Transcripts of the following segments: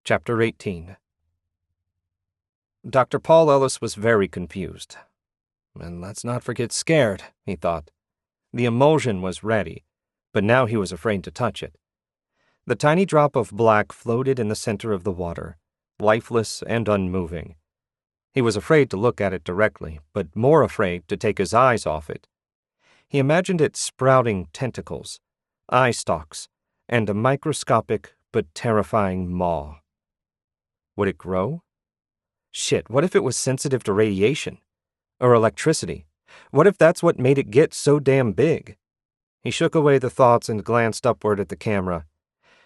Chapter 18. Dr. Paul Ellis was very confused. And let's not forget scared, he thought. The emulsion was ready, but now he was afraid to touch it. The tiny drop of black floated in the center of the water, lifeless and unmoving. He was afraid to look at it directly, but more afraid to take his eyes off it. He imagined it sprouting tentacles, eye stalks, and a microscopic but terrifying maw. Would it grow? Shit, what if it was sensitive to radiation? Or electricity? What if that's what made it get so damn big? He shook away the thoughts and glanced upward at the camera.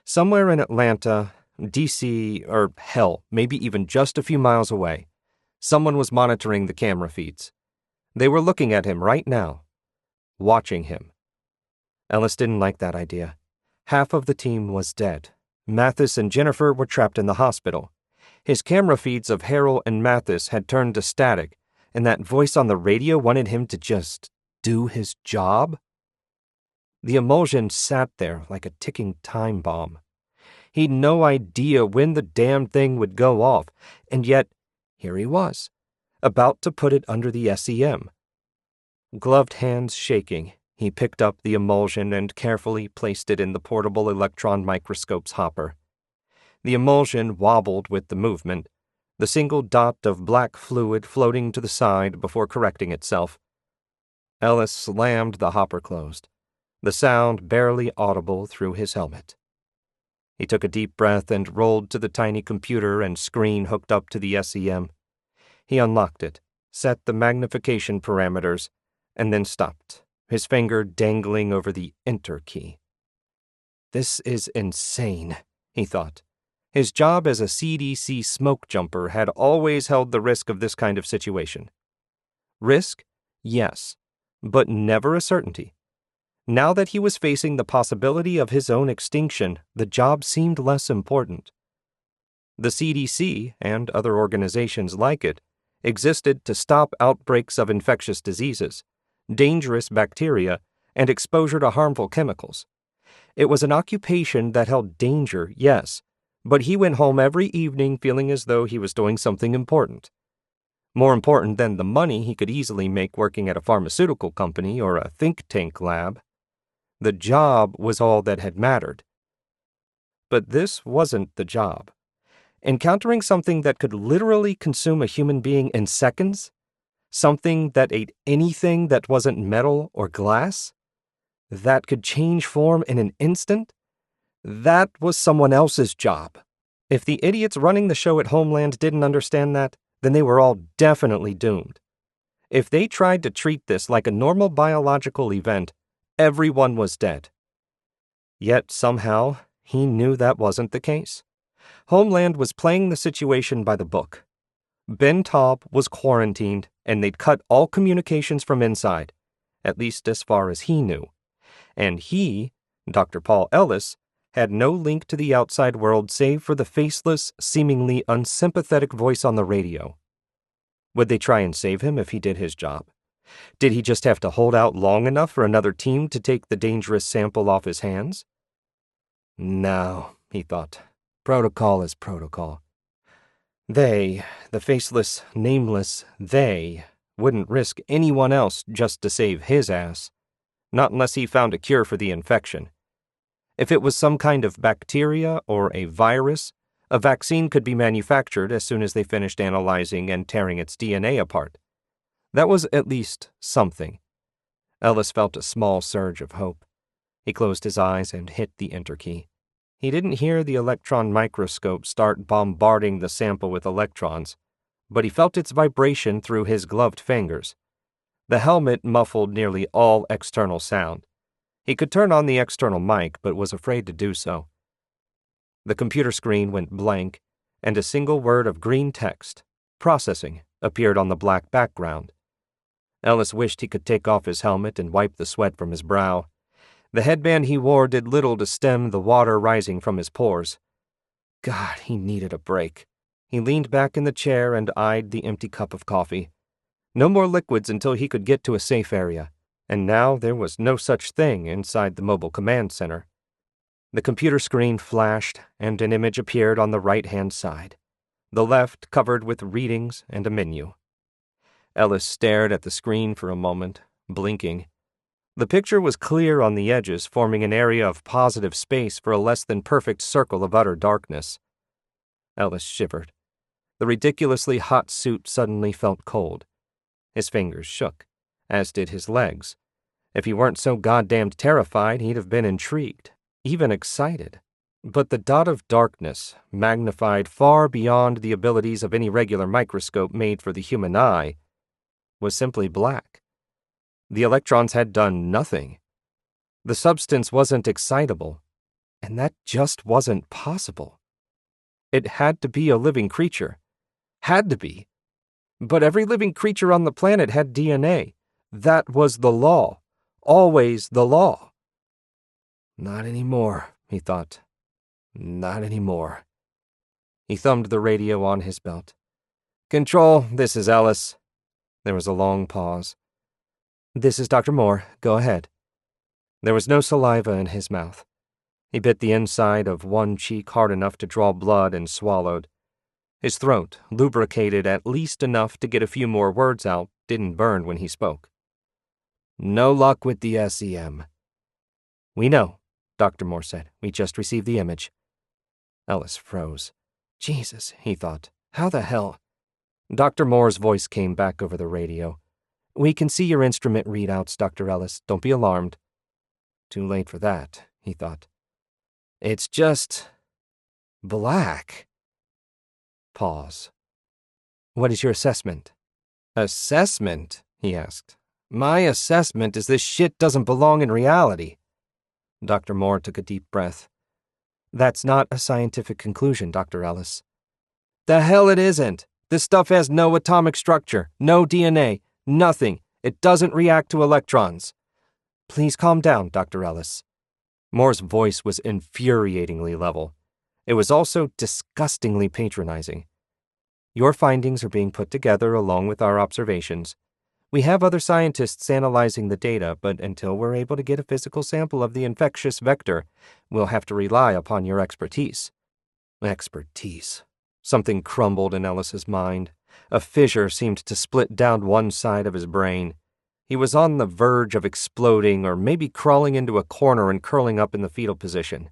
Somewhere in Atlanta, D.C., or hell, maybe even just a few miles away, someone was monitoring the camera feeds. They were looking at him right now, watching him. Ellis didn't like that idea. Half of the team was dead. Mathis and Jennifer were trapped in the hospital. His camera feeds of Harold and Mathis had turned to static, and that voice on the radio wanted him to just do his job? The emulsion sat there like a ticking time bomb. He'd no idea when the damn thing would go off, and yet here he was, about to put it under the SEM. Gloved hands shaking, he picked up the emulsion and carefully placed it in the portable electron microscope's hopper. The emulsion wobbled with the movement, the single dot of black fluid floating to the side before correcting itself. Ellis slammed the hopper closed, the sound barely audible through his helmet. He took a deep breath and rolled to the tiny computer and screen hooked up to the SEM. He unlocked it, set the magnification parameters, and then stopped, his finger dangling over the Enter key. This is insane, he thought. His job as a CDC smoke jumper had always held the risk of this kind of situation. Risk? Yes, but never a certainty. Now that he was facing the possibility of his own extinction, the job seemed less important. The CDC, and other organizations like it, existed to stop outbreaks of infectious diseases, dangerous bacteria, and exposure to harmful chemicals. It was an occupation that held danger, yes, but he went home every evening feeling as though he was doing something important. More important than the money he could easily make working at a pharmaceutical company or a think tank lab. The job was all that had mattered. But this wasn't the job. Encountering something that could literally consume a human being in seconds? Something that ate anything that wasn't metal or glass? That could change form in an instant? That was someone else's job. If the idiots running the show at Homeland didn't understand that, then they were all definitely doomed. If they tried to treat this like a normal biological event, everyone was dead. Yet somehow, he knew that wasn't the case. Homeland was playing the situation by the book. Ben Taub was quarantined, and they'd cut all communications from inside, at least as far as he knew. And he, Dr. Paul Ellis, had no link to the outside world save for the faceless, seemingly unsympathetic voice on the radio. Would they try and save him if he did his job? Did he just have to hold out long enough for another team to take the dangerous sample off his hands? No, he thought. Protocol is protocol. They, the faceless, nameless they, wouldn't risk anyone else just to save his ass. Not unless he found a cure for the infection. If it was some kind of bacteria or a virus, a vaccine could be manufactured as soon as they finished analyzing and tearing its DNA apart. That was at least something. Ellis felt a small surge of hope. He closed his eyes and hit the Enter key. He didn't hear the electron microscope start bombarding the sample with electrons, but he felt its vibration through his gloved fingers. The helmet muffled nearly all external sound. He could turn on the external mic, but was afraid to do so. The computer screen went blank, and a single word of green text, processing, appeared on the black background. Ellis wished he could take off his helmet and wipe the sweat from his brow. The headband he wore did little to stem the water rising from his pores. God, he needed a break. He leaned back in the chair and eyed the empty cup of coffee. No more liquids until he could get to a safe area, and now there was no such thing inside the mobile command center. The computer screen flashed, and an image appeared on the right-hand side, the left covered with readings and a menu. Ellis stared at the screen for a moment, blinking. The picture was clear on the edges, forming an area of positive space for a less-than-perfect circle of utter darkness. Ellis shivered. The ridiculously hot suit suddenly felt cold. His fingers shook, as did his legs. If he weren't so goddamned terrified, he'd have been intrigued, even excited. But the dot of darkness, magnified far beyond the abilities of any regular microscope made for the human eye, was simply black. The electrons had done nothing. The substance wasn't excitable, and that just wasn't possible. It had to be a living creature. Had to be. But every living creature on the planet had DNA. That was the law. Always the law. Not anymore, he thought. Not anymore. He thumbed the radio on his belt. Control, this is Ellis. There was a long pause. This is Dr. Moore. Go ahead. There was no saliva in his mouth. He bit the inside of one cheek hard enough to draw blood and swallowed. His throat, lubricated at least enough to get a few more words out, didn't burn when he spoke. No luck with the SEM. We know, Dr. Moore said. We just received the image. Ellis froze. Jesus, he thought. How the hell? Dr. Moore's voice came back over the radio. We can see your instrument readouts, Dr. Ellis. Don't be alarmed. Too late for that, he thought. It's just black. Pause. What is your assessment? Assessment? He asked. My assessment is this shit doesn't belong in reality. Dr. Moore took a deep breath. That's not a scientific conclusion, Dr. Ellis. The hell it isn't. This stuff has no atomic structure, no DNA, nothing. It doesn't react to electrons. Please calm down, Dr. Ellis. Moore's voice was infuriatingly level. It was also disgustingly patronizing. Your findings are being put together along with our observations. We have other scientists analyzing the data, but until we're able to get a physical sample of the infectious vector, we'll have to rely upon your expertise. Expertise. Something crumbled in Ellis's mind. A fissure seemed to split down one side of his brain. He was on the verge of exploding or maybe crawling into a corner and curling up in the fetal position.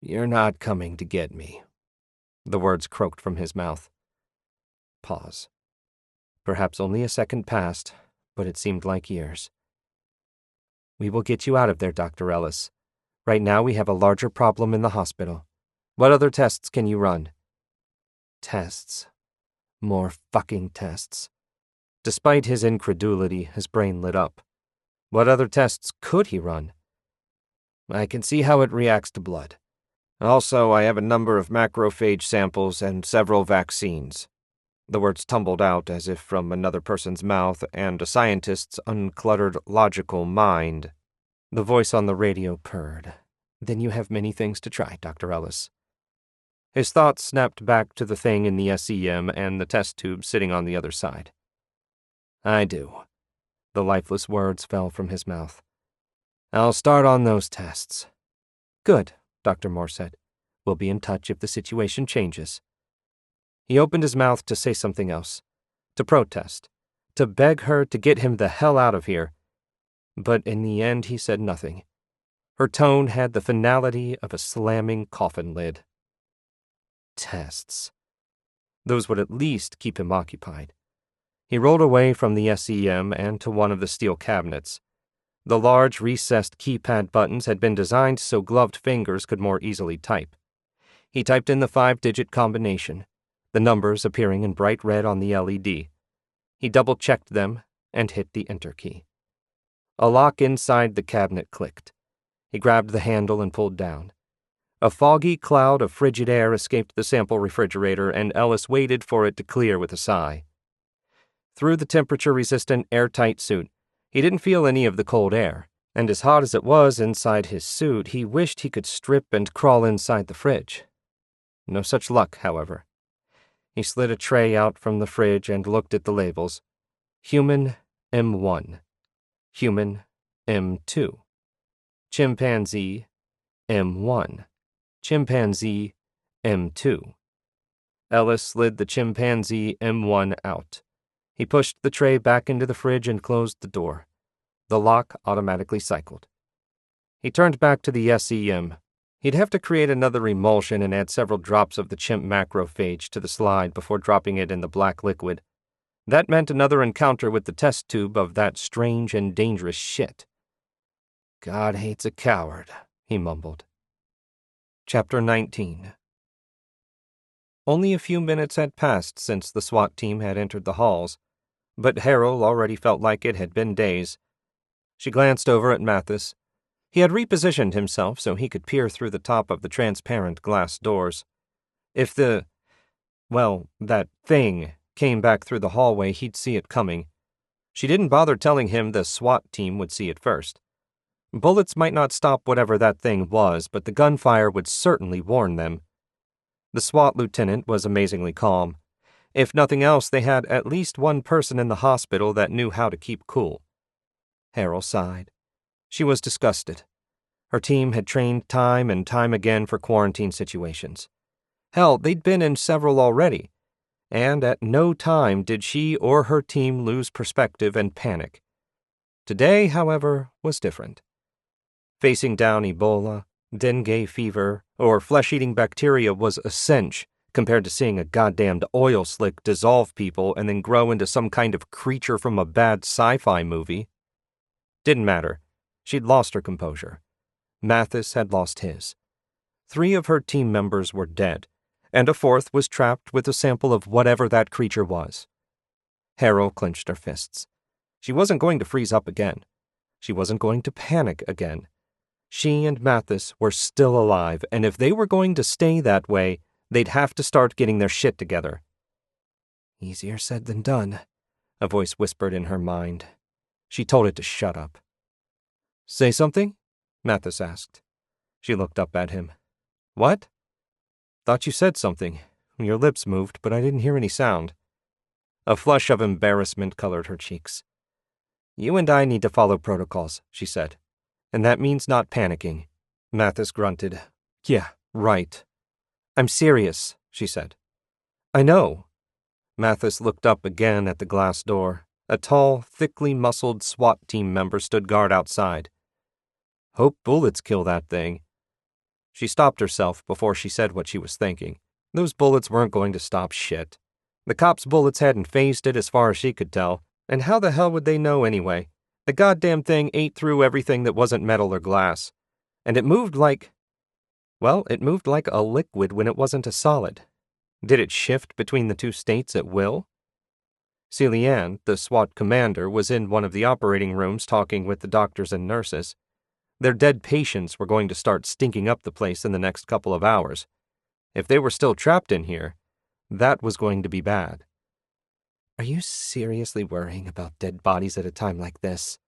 You're not coming to get me. The words croaked from his mouth. Pause. Perhaps only a second passed, but it seemed like years. We will get you out of there, Dr. Ellis. Right now we have a larger problem in the hospital. What other tests can you run? Tests. More fucking tests. Despite his incredulity, his brain lit up. What other tests could he run? I can see how it reacts to blood. Also, I have a number of macrophage samples and several vaccines. The words tumbled out as if from another person's mouth and a scientist's uncluttered, logical mind. The voice on the radio purred. Then you have many things to try, Dr. Ellis. His thoughts snapped back to the thing in the SEM and the test tube sitting on the other side. I do. The lifeless words fell from his mouth. I'll start on those tests. Good, Dr. Moore said. We'll be in touch if the situation changes. He opened his mouth to say something else, to protest, to beg her to get him the hell out of here. But in the end he said nothing. Her tone had the finality of a slamming coffin lid. Tests. Those would at least keep him occupied. He rolled away from the SEM and to one of the steel cabinets. The large, recessed keypad buttons had been designed so gloved fingers could more easily type. He typed in the 5-digit combination, the numbers appearing in bright red on the LED. He double-checked them and hit the Enter key. A lock inside the cabinet clicked. He grabbed the handle and pulled down. A foggy cloud of frigid air escaped the sample refrigerator, and Ellis waited for it to clear with a sigh. Through the temperature-resistant, airtight suit, he didn't feel any of the cold air, and as hot as it was inside his suit, he wished he could strip and crawl inside the fridge. No such luck, however. He slid a tray out from the fridge and looked at the labels. Human M1. Human M2. Chimpanzee M1, chimpanzee M2. Ellis slid the chimpanzee M1 out. He pushed the tray back into the fridge and closed the door. The lock automatically cycled. He turned back to the SEM. He'd have to create another emulsion and add several drops of the chimp macrophage to the slide before dropping it in the black liquid. That meant another encounter with the test tube of that strange and dangerous shit. God hates a coward, he mumbled. Chapter 19. Only a few minutes had passed since the SWAT team had entered the halls, but Harold already felt like it had been days. She glanced over at Mathis. He had repositioned himself so he could peer through the top of the transparent glass doors. If that thing came back through the hallway, he'd see it coming. She didn't bother telling him the SWAT team would see it first. Bullets might not stop whatever that thing was, but the gunfire would certainly warn them. The SWAT lieutenant was amazingly calm. If nothing else, they had at least one person in the hospital that knew how to keep cool. Harold sighed. She was disgusted. Her team had trained time and time again for quarantine situations. Hell, they'd been in several already, and at no time did she or her team lose perspective and panic. Today, however, was different. Facing down Ebola, dengue fever, or flesh-eating bacteria was a cinch compared to seeing a goddamned oil slick dissolve people and then grow into some kind of creature from a bad sci-fi movie. Didn't matter. She'd lost her composure. Mathis had lost his. 3 of her team members were dead, and a 4th was trapped with a sample of whatever that creature was. Harold clenched her fists. She wasn't going to freeze up again. She wasn't going to panic again. She and Mathis were still alive, and if they were going to stay that way, they'd have to start getting their shit together. Easier said than done, a voice whispered in her mind. She told it to shut up. Say something? Mathis asked. She looked up at him. What? Thought you said something. Your lips moved, but I didn't hear any sound. A flush of embarrassment colored her cheeks. You and I need to follow protocols, she said. And that means not panicking. Mathis grunted. Yeah, right. I'm serious, she said. I know. Mathis looked up again at the glass door. A tall, thickly muscled SWAT team member stood guard outside. Hope bullets kill that thing. She stopped herself before she said what she was thinking. Those bullets weren't going to stop shit. The cops' bullets hadn't phased it as far as she could tell, and how the hell would they know anyway? The goddamn thing ate through everything that wasn't metal or glass. And it moved like a liquid when it wasn't a solid. Did it shift between the 2 states at will? Celianne, the SWAT commander, was in one of the operating rooms talking with the doctors and nurses. Their dead patients were going to start stinking up the place in the next couple of hours. If they were still trapped in here, that was going to be bad. Are you seriously worrying about dead bodies at a time like this?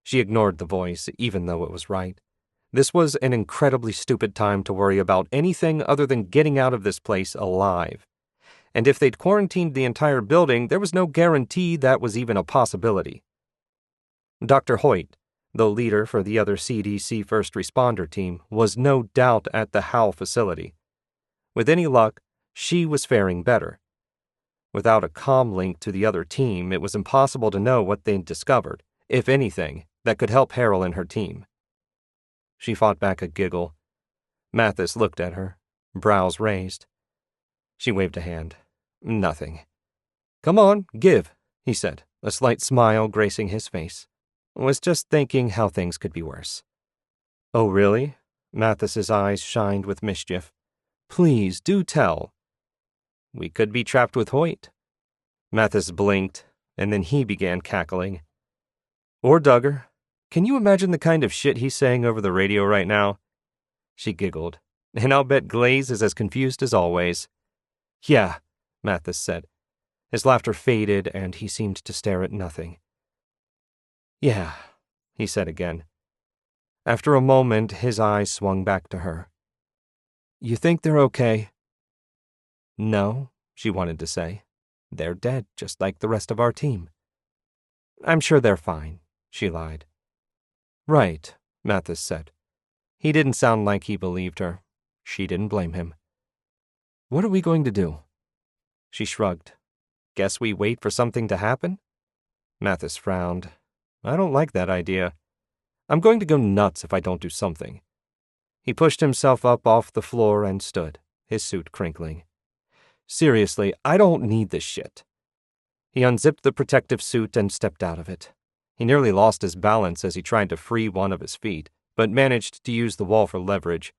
She ignored the voice, even though it was right. This was an incredibly stupid time to worry about anything other than getting out of this place alive. And if they'd quarantined the entire building, there was no guarantee that was even a possibility. Dr. Hoyt, the leader for the other CDC first responder team, was no doubt at the Howell facility. With any luck, she was faring better. Without a comm link to the other team, it was impossible to know what they'd discovered, if anything, that could help Harold and her team. She fought back a giggle. Mathis looked at her, brows raised. She waved a hand. Nothing. Come on, give, he said, a slight smile gracing his face. Was just thinking how things could be worse. Oh, really? Mathis's eyes shined with mischief. Please, do tell. We could be trapped with Hoyt. Mathis blinked, and then he began cackling. Or Duggar. Can you imagine the kind of shit he's saying over the radio right now? She giggled. And I'll bet Glaze is as confused as always. Yeah, Mathis said. His laughter faded, and he seemed to stare at nothing. Yeah, he said again. After a moment, his eyes swung back to her. You think they're okay? No, she wanted to say. They're dead, just like the rest of our team. I'm sure they're fine, she lied. Right, Mathis said. He didn't sound like he believed her. She didn't blame him. "What are we going to do?" She shrugged. "Guess we wait for something to happen?" Mathis frowned. "I don't like that idea. I'm going to go nuts if I don't do something." He pushed himself up off the floor and stood, his suit crinkling. "Seriously, I don't need this shit." He unzipped the protective suit and stepped out of it. He nearly lost his balance as he tried to free one of his feet, but managed to use the wall for leverage.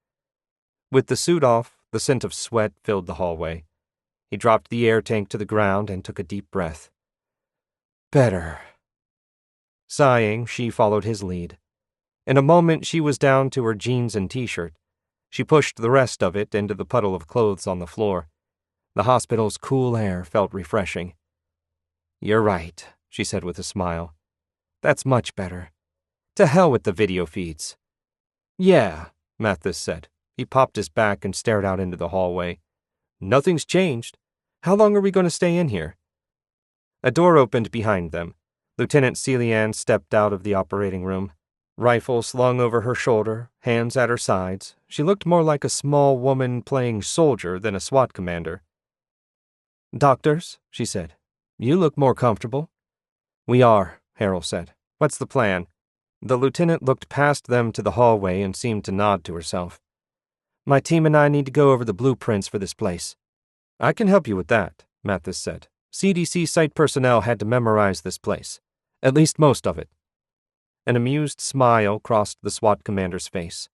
With the suit off, the scent of sweat filled the hallway. He dropped the air tank to the ground and took a deep breath. Better. Sighing, she followed his lead. In a moment, she was down to her jeans and t-shirt. She pushed the rest of it into the puddle of clothes on the floor. The hospital's cool air felt refreshing. "You're right," she said with a smile. "That's much better. To hell with the video feeds." "Yeah," Mathis said. He popped his back and stared out into the hallway. "Nothing's changed. How long are we going to stay in here?" A door opened behind them. Lieutenant Celian stepped out of the operating room. Rifle slung over her shoulder, hands at her sides, she looked more like a small woman playing soldier than a SWAT commander. "Doctors," she said, "you look more comfortable." "We are," Harold said. "What's the plan?" The lieutenant looked past them to the hallway and seemed to nod to herself. "My team and I need to go over the blueprints for this place." "I can help you with that," Mathis said. "CDC site personnel had to memorize this place. At least most of it." An amused smile crossed the SWAT commander's face.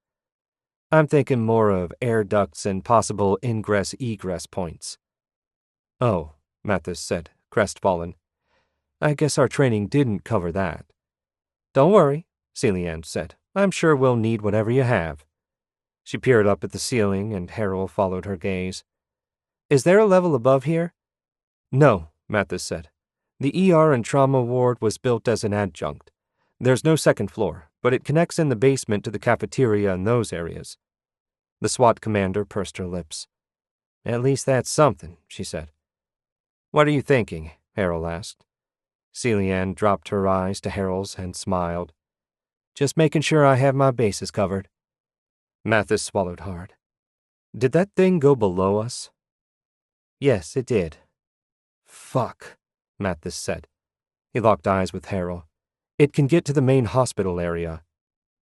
"I'm thinking more of air ducts and possible ingress-egress points." "Oh," Mathis said, crestfallen. "I guess our training didn't cover that." "Don't worry," Celian said. "I'm sure we'll need whatever you have." She peered up at the ceiling, and Harold followed her gaze. "Is there a level above here?" "No," Mathis said. "The ER and trauma ward was built as an adjunct. There's no second floor, but it connects in the basement to the cafeteria and those areas." The SWAT commander pursed her lips. "At least that's something," she said. "What are you thinking?" Harold asked. Celian dropped her eyes to Harold's and smiled. "Just making sure I have my bases covered." Mathis swallowed hard. "Did that thing go below us?" "Yes, it did." "Fuck," Mathis said. He locked eyes with Harold. "It can get to the main hospital area."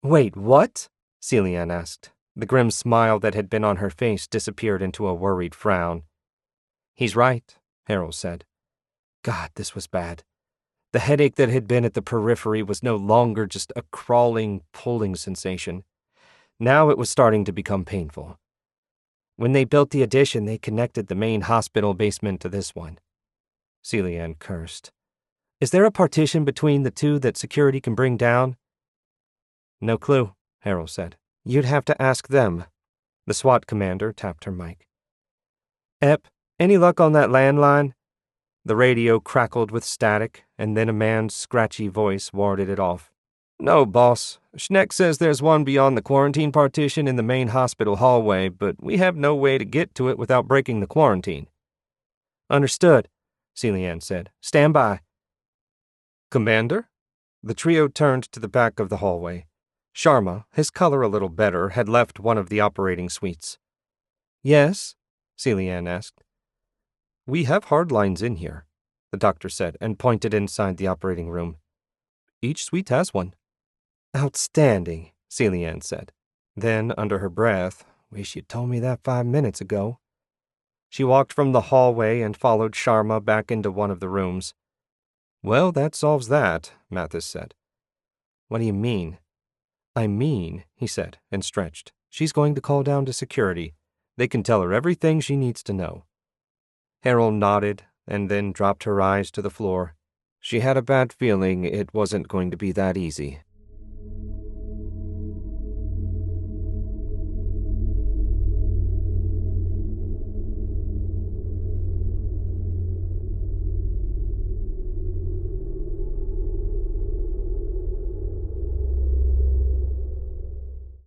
"Wait, what?" Celian asked. The grim smile that had been on her face disappeared into a worried frown. "He's right," Harold said. God, this was bad. The headache that had been at the periphery was no longer just a crawling, pulling sensation. Now it was starting to become painful. "When they built the addition, they connected the main hospital basement to this one." Celian cursed. "Is there a partition between the two that security can bring down?" "No clue," Harold said. "You'd have to ask them." The SWAT commander tapped her mic. "Ep, any luck on that landline?" The radio crackled with static, and then a man's scratchy voice warded it off. "No, boss. Schneck says there's one beyond the quarantine partition in the main hospital hallway, but we have no way to get to it without breaking the quarantine." "Understood," Celian said. "Stand by." "Commander?" The trio turned to the back of the hallway. Sharma, his color a little better, had left one of the operating suites. "Yes?" Celian asked. "We have hard lines in here," the doctor said, and pointed inside the operating room. "Each suite has one." "Outstanding," Celian said. Then, under her breath, "Wish you'd told me that 5 minutes ago." She walked from the hallway and followed Sharma back into one of the rooms. "Well, that solves that," Mathis said. "What do you mean?" "I mean," he said, and stretched, "she's going to call down to security. They can tell her everything she needs to know." Harold nodded and then dropped her eyes to the floor. She had a bad feeling it wasn't going to be that easy.